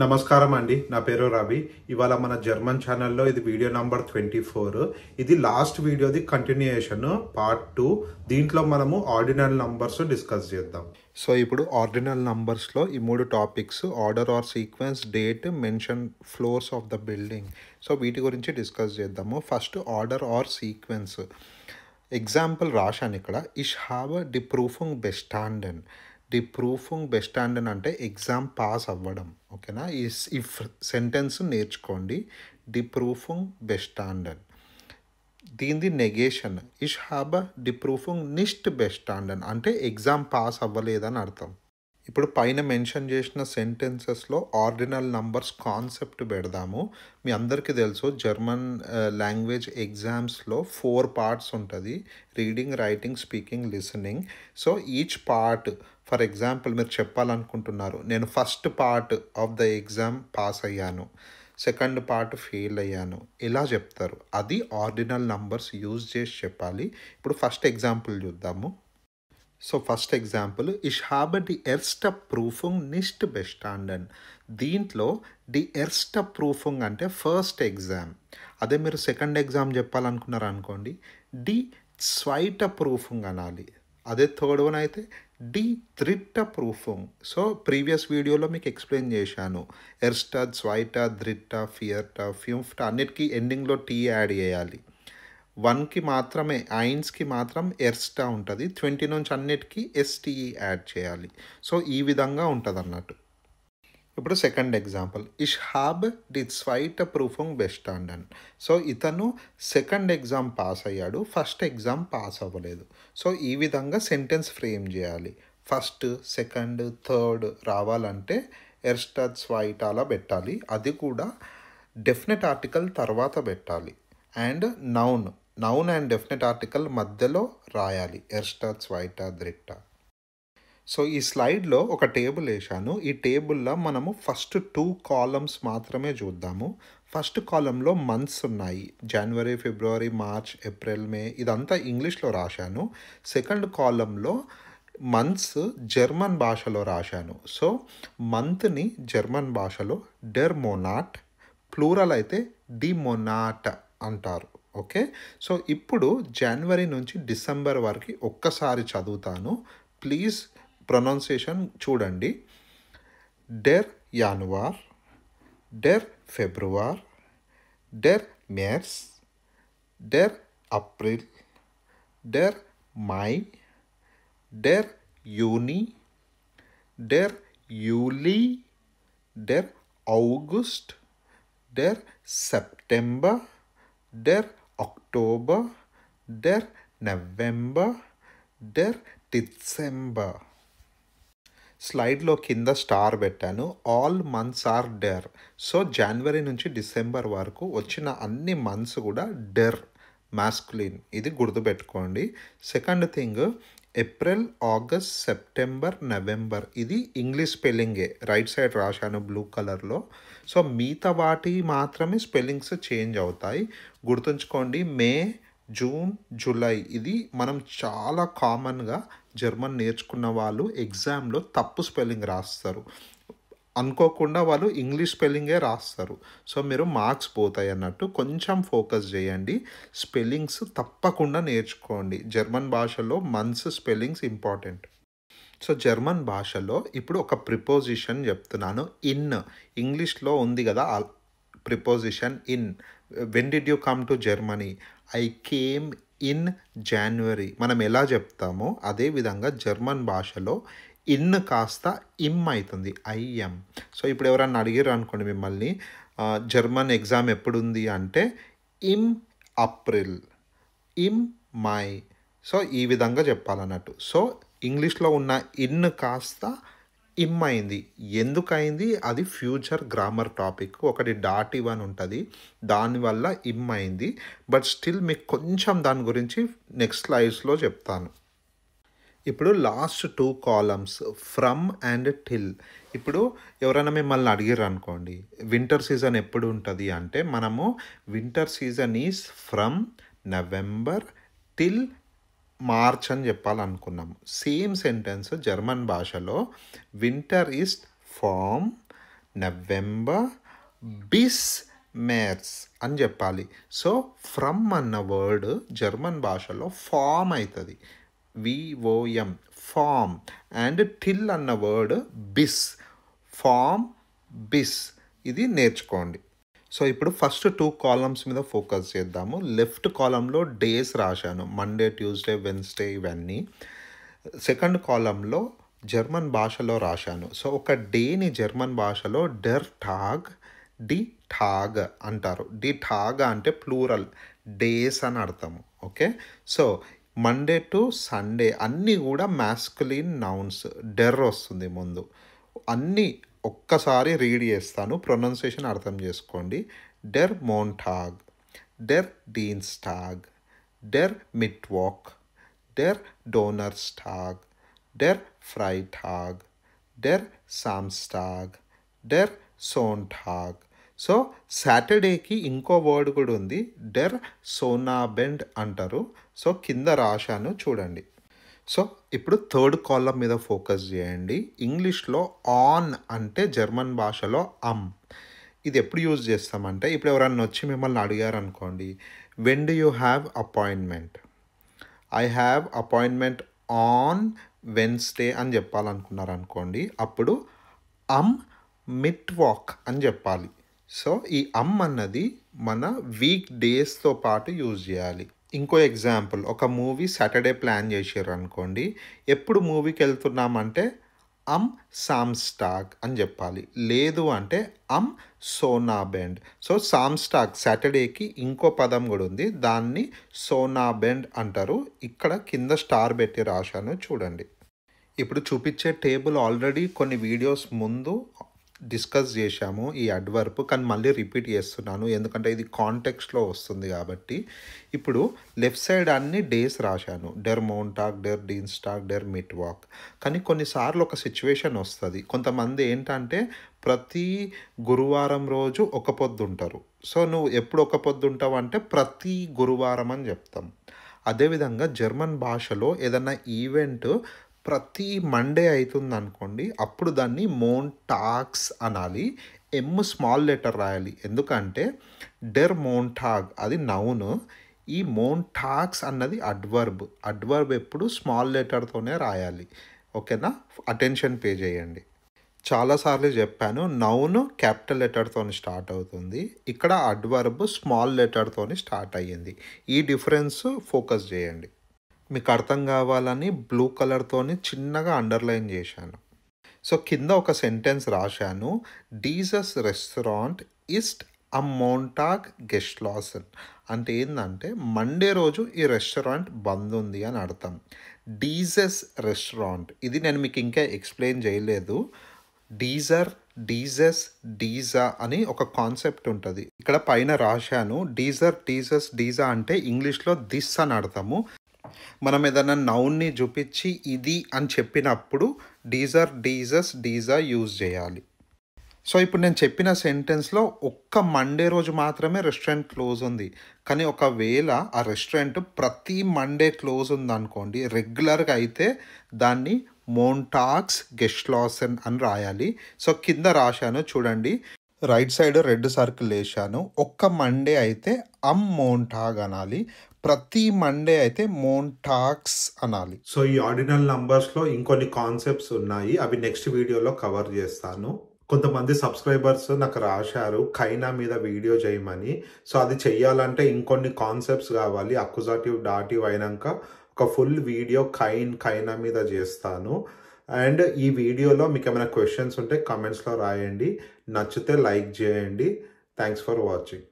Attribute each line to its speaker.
Speaker 1: నమస్కారం అండి, నా పేరు రవి. ఇవాళ మన జర్మన్ ఛానల్లో ఇది వీడియో నంబర్ 24. ఇది లాస్ట్ వీడియోది కంటిన్యూయేషన్ పార్ట్ 2. దీంట్లో మనము ఆర్డినల్ నంబర్స్ డిస్కస్ చేద్దాం. సో ఇప్పుడు ఆర్డినల్ నంబర్స్లో ఈ 3 topics order or sequence, date, mention floors of the building. So వీటి గురించి డిస్కస్ చేద్దాము. First order or sequence example రాశాను ఇక్కడ. ఇష్ హావ్ ది ప్రూఫింగ్ బెస్టాండెన్. ది ప్రూఫింగ్ బెస్టాండెన్ అంటే ఎగ్జామ్ పాస్ అవ్వడం, ఓకేనా? ఈ సెంటెన్స్ నేర్చుకోండి. ది ప్రూఫింగ్ బెస్టాండెన్. దీనిది నెగేషన్. ఇష్ హాబ్ ది ప్రూఫింగ్ నిస్ట్ బెస్టాండెన్ అంటే ఎగ్జామ్ పాస్ అవ్వలేదని అర్థం. ఇప్పుడు పైన మెన్షన్ చేసిన సెంటెన్సెస్లో ఆర్డినల్ నంబర్స్ కాన్సెప్ట్ పెడదాము. మీ అందరికీ తెలుసు జర్మన్ లాంగ్వేజ్ ఎగ్జామ్స్లో 4 పార్ట్స్ ఉంటుంది: reading, writing, speaking, listening. So each part, for example మీరు చెప్పాలనుకుంటున్నారు, నేను first part of the exam pass అయ్యాను, సెకండ్ పార్ట్ ఫెయిల్ అయ్యాను, ఇలా చెప్తారు. అది ఆర్డినల్ నంబర్స్ యూజ్ చేసి చెప్పాలి. ఇప్పుడు ఫస్ట్ ఎగ్జాంపుల్ చూద్దాము. సో ఫస్ట్ ఎగ్జాంపుల్, ఇష్ హాబ్ ది ఎర్స్ట్ ప్రూఫింగ్ నిస్ట్ బెస్టాండెన్. దీంట్లో ది ఎర్స్ట్ ప్రూఫింగ్ అంటే ఫస్ట్ ఎగ్జామ్. అదే మీరు సెకండ్ ఎగ్జామ్ చెప్పాలనుకున్నారు అనుకోండి, ది స్వైట ప్రూఫింగ్ అనాలి. అదే థర్డ్ వన్ అయితే ది త్రిట్ట ప్రూఫింగ్. సో ప్రీవియస్ వీడియోలో మీకు ఎక్స్ప్లెయిన్ చేశాను. ఎర్స్ట, స్వైట, ద్రిట్ట, ఫియర్ట, ఫ్యూఫ్ట అన్నిటికీ ఎండింగ్లో టీ యాడ్ చేయాలి. 1కి మాత్రమే, ఐన్స్కి మాత్రం ఎర్స్టా ఉంటుంది. 20 నుంచి అన్నిటికీ ఎస్టీఈ యాడ్ చేయాలి. సో ఈ విధంగా ఉంటుంది అన్నట్టు. ఇప్పుడు సెకండ్ ఎగ్జాంపుల్, ఇష్ హాబ్ ది స్వైట ప్రూఫింగ్ బెస్టాండెన్. సో ఇతను సెకండ్ ఎగ్జామ్ పాస్ అయ్యాడు, ఫస్ట్ ఎగ్జామ్ పాస్ అవ్వలేదు. సో ఈ విధంగా సెంటెన్స్ ఫ్రేమ్ చేయాలి. ఫస్ట్, సెకండ్, థర్డ్ రావాలంటే ఎర్స్టా, స్వైట అలా పెట్టాలి. అది కూడా డెఫినెట్ ఆర్టికల్ తర్వాత పెట్టాలి. And noun and definite article మధ్యలో రాయాలి, ఎర్స్టా, స్వైట, ద్రిట్ట. సో ఈ స్లైడ్లో ఒక టేబుల్ వేశాను. ఈ టేబుల్లో మనము ఫస్ట్ 2 కాలమ్స్ మాత్రమే చూద్దాము. ఫస్ట్ కాలంలో మంత్స్ ఉన్నాయి, జనవరి, ఫిబ్రవరి, మార్చ్, ఏప్రిల్, మే, ఇదంతా ఇంగ్లీష్లో రాశాను. సెకండ్ కాలంలో మంత్స్ జర్మన్ భాషలో రాశాను. సో మంత్ని జర్మన్ భాషలో డెర్ మోనాట్, ప్లూరల్ అయితే డి మొనాట్ అంటారు. ఓకే, సో ఇప్పుడు జనవరి నుంచి డిసెంబర్ వరకు ఒక్కసారి చదువుతాను, ప్లీజ్ ప్రొనౌన్సియేషన్ చూడండి. డెర్ యాన్వార్, డెర్ ఫెబ్రువార్, డెర్ మేర్స్, డెర్ అప్రిల్, డెర్ మై, డెర్ యూని, డెర్ యూలీ, డెర్ ఆగస్ట్, డెర్ సెప్టెంబర్, డెర్ అక్టోబర్, డెర్ నవంబర్, డెర్ డిసెంబర్. స్లైడ్లో కింద స్టార్ పెట్టాను. ఆల్ మంత్స్ ఆర్ డెర్. సో జనవరి నుంచి డిసెంబర్ వరకు వచ్చిన అన్ని మంత్స్ కూడా డెర్, మాస్కులిన్. ఇది గుర్తుపెట్టుకోండి. Second thing, April, August, September, November ఇది ఇంగ్లీష్ స్పెల్లింగే, రైట్ సైడ్ రాశాను బ్లూ కలర్లో. సో మిగతా వాటి మాత్రమే స్పెల్లింగ్స్ చేంజ్ అవుతాయి, గుర్తుంచుకోండి. మే, జూన్, జూలై ఇది మనం చాలా కామన్గా జర్మన్ నేర్చుకున్న వాళ్ళు ఎగ్జామ్లో తప్పు స్పెల్లింగ్ రాస్తారు, అనుకోకుండా వాళ్ళు ఇంగ్లీష్ స్పెల్లింగే రాస్తారు. సో మీరు మార్క్స్ పోతాయి అన్నట్టు. కొంచెం ఫోకస్ చేయండి, స్పెల్లింగ్స్ తప్పకుండా నేర్చుకోండి. జర్మన్ భాషలో months spellings important. So German భాషలో ఇప్పుడు ఒక ప్రిపోజిషన్ చెప్తున్నాను. ఇన్, ఇంగ్లీష్లో ఉంది కదా preposition in. When did you come to Germany? I came in January. మనం ఎలా చెప్తామో అదేవిధంగా జర్మన్ భాషలో ఇన్ కాస్త ఇమ్ అవుతుంది, ఐఎం. సో ఇప్పుడు ఎవరన్నా అడిగారు అనుకోండి మిమ్మల్ని, జర్మన్ ఎగ్జామ్ ఎప్పుడు ఉంది అంటే ఇమ్ అప్రిల్, ఇమ్ మై. సో ఈ విధంగా చెప్పాలన్నట్టు. సో ఇంగ్లీష్లో ఉన్న ఇన్ కాస్త ఇమ్ అయింది. ఎందుకయింది? అది ఫ్యూచర్ గ్రామర్ టాపిక్. ఒకటి డాటివ్ అని ఉంటుంది, దానివల్ల ఇమ్ అయింది. బట్ స్టిల్ మీకు కొంచెం దాని గురించి నెక్స్ట్ స్లైడ్స్లో చెప్తాను. ఇప్పుడు last 2 columns from and till. ఇప్పుడు ఎవరైనా మిమ్మల్ని అడిగారు అనుకోండి, వింటర్ సీజన్ ఎప్పుడు ఉంటుంది అంటే మనము winter season is from November till March అని చెప్పాలనుకున్నాము. సేమ్ సెంటెన్స్ జర్మన్ భాషలో వింటర్ ఈజ్ ఫ్రమ్ నవంబర్, బిస్ మేర్స్ అని చెప్పాలి. సో ఫ్రమ్ అన్న వర్డ్ జర్మన్ భాషలో ఫామ్ అవుతుంది, విఓఎం ఫామ్. అండ్ టిల్ అన్న వర్డ్ బిస్, ఫామ్ బిస్. ఇది నేర్చుకోండి. సో ఇప్పుడు ఫస్ట్ 2 కాలమ్స్ మీద ఫోకస్ చేద్దాము. లెఫ్ట్ కాలంలో డేస్ రాశాను, మండే, ట్యూస్డే, వెన్స్డే ఇవన్నీ. సెకండ్ కాలంలో జర్మన్ భాషలో రాశాను. సో ఒక డేని జర్మన్ భాషలో డెర్ టాగ్, డి టాగ్ అంటారు. డి టాగ్ అంటే ప్లూరల్, డేస్ అని అర్థము. Okay, so Monday to Sunday అన్నీ కూడా మ్యాస్కులిన్ నౌన్స్, డెర్ వస్తుంది ముందు. అన్నీ ఒక్కసారి రీడ్ చేస్తాను, ప్రొనౌన్సియేషన్ అర్థం చేసుకోండి. డెర్ మోంటాగ్, డెర్ డీన్స్టాగ్, డెర్ మిట్వాక్, డెర్ డోనర్స్టాగ్, డెర్ ఫ్రైటాగ్, డెర్ సామ్స్టాగ్, డెర్ సోన్టాగ్. సో సాటర్డేకి ఇంకో వర్డ్ కూడా ఉంది, డెర్ సోనాబెండ్ అంటారు. సో కింద రాశాను చూడండి. సో ఇప్పుడు థర్డ్ కాలం మీద ఫోకస్ చేయండి. ఇంగ్లీష్లో ఆన్ అంటే జర్మన్ భాషలో అమ్. ఇది ఎప్పుడు యూజ్ చేస్తామంటే, ఇప్పుడు ఎవరన్నా వచ్చి మిమ్మల్ని అడిగారు అనుకోండి, when do you have appointment, I have appointment on Wednesday అని చెప్పాలనుకున్నారు అనుకోండి, అప్పుడు అమ్ మిట్వాక్ అని చెప్పాలి. సో ఈ అమ్ అన్నది మన వీక్ డేస్తో పాటు యూజ్ చేయాలి. ఇంకో ఎగ్జాంపుల్, ఒక మూవీ సాటర్డే ప్లాన్ చేసారు అనుకోండి, ఎప్పుడు మూవీకి వెళ్తున్నామంటే అమ్ సామ్స్టాగ్ అని చెప్పాలి. లేదు అంటే అమ్ సోనాబెండ్. సో సామ్స్టాగ్ సాటర్డేకి ఇంకో పదం కూడా ఉంది, దాన్ని సోనాబెండ్ అంటారు. ఇక్కడ కింద స్టార్ పెట్టి రాశాను చూడండి. ఇప్పుడు చూపించే టేబుల్ ఆల్రెడీ కొన్ని వీడియోస్ ముందు డిస్కస్ చేశాము ఈ అడ్వర్బ్, కానీ మళ్ళీ రిపీట్ చేస్తున్నాను ఎందుకంటే ఇది కాంటెక్స్ట్లో వస్తుంది కాబట్టి. ఇప్పుడు లెఫ్ట్ సైడ్ అన్ని డేస్ రాశాను, డెర్ మోంటాగ్, డెర్ డీన్స్టాగ్, డెర్ మిట్వాక్. కానీ కొన్నిసార్లు ఒక సిచ్యువేషన్ వస్తుంది, కొంతమంది ఏంటంటే ప్రతి గురువారం రోజు ఒక పొద్దు ఉంటారు. సో నువ్వు ఎప్పుడు ఒక పొద్దు ఉంటావు అంటే ప్రతి గురువారం అని చెప్తాం. అదేవిధంగా జర్మన్ భాషలో ఏదన్నా ఈవెంట్ ప్రతి మండే అవుతుంది అనుకోండి, అప్పుడు దాన్ని మోంటాగ్స్ అనాలి. ఎమ్ స్మాల్ లెటర్ రాయాలి, ఎందుకంటే డెర్ మోంటాగ్ అది నౌన్, ఈ మోంటాగ్స్ అన్నది అడ్వర్బ్. అడ్వర్బ్ ఎప్పుడు స్మాల్ లెటర్తోనే రాయాలి. ఓకేనా, అటెన్షన్ పే చేయండి. చాలాసార్లు చెప్పాను, నౌన్ క్యాపిటల్ లెటర్తో స్టార్ట్ అవుతుంది, ఇక్కడ అడ్వర్బ్ స్మాల్ లెటర్తో స్టార్ట్ అయ్యింది. ఈ డిఫరెన్స్ ఫోకస్ చేయండి. మీకు అర్థం కావాలని బ్లూ కలర్తోని చిన్నగా అండర్లైన్ చేశాను. సో కింద ఒక సెంటెన్స్ రాశాను, డీజస్ రెస్టారెంట్ ఇస్ట్ అమ్ మోంటాగ్ గెస్ట్లాసన్. అంటే ఏంటంటే మండే రోజు ఈ రెస్టారెంట్ బంద్ ఉంది అని అర్థం. డీజస్ రెస్టారెంట్ ఇది నేను మీకు ఇంకా ఎక్స్ప్లెయిన్ చేయలేదు. డీజర్, డీజెస్, డీజా అని ఒక కాన్సెప్ట్ ఉంటుంది. ఇక్కడ పైన రాశాను, డీజర్, డీజస్, డీజా అంటే ఇంగ్లీష్లో దిస్ అని అర్థము. మనం ఏదైనా నౌన్ని చూపించి ఇది అని చెప్పినప్పుడు డీజర్, డీజస్, డీజా యూజ్ చేయాలి. సో ఇప్పుడు నేను చెప్పిన సెంటెన్స్లో ఒక్క మండే రోజు మాత్రమే రెస్టారెంట్ క్లోజ్ ఉంది, కానీ ఒకవేళ ఆ రెస్టారెంట్ ప్రతి మండే క్లోజ్ ఉందనుకోండి, రెగ్యులర్గా అయితే దాన్ని మోంటాగ్స్ గెస్ట్లాసన్ అని రాయాలి. సో కింద రాశాను చూడండి, రైట్ సైడ్ రెడ్ సర్కిల్ వేసాను. ఒక్క మండే అయితే అమ్ మోంటాగ్ అనాలి, ప్రతి మండే అయితే మోంటాగ్స్ అనాలి. సో ఈ ఆర్డినల్ నంబర్స్లో ఇంకొన్ని కాన్సెప్ట్స్ ఉన్నాయి, అవి నెక్స్ట్ వీడియోలో కవర్ చేస్తాను. కొంతమంది సబ్స్క్రైబర్స్ నాకు రాశారు కైనా మీద వీడియో చేయమని. సో అది చెయ్యాలంటే ఇంకొన్ని కాన్సెప్ట్స్ కావాలి. అక్యుజాటివ్, డాటివ్ అయినాక ఒక ఫుల్ వీడియో కైనా మీద చేస్తాను. అండ్ ఈ వీడియోలో మీకు ఏమైనా క్వశ్చన్స్ ఉంటే కమెంట్స్లో రాయండి. నచ్చితే లైక్ చేయండి. Thanks for watching.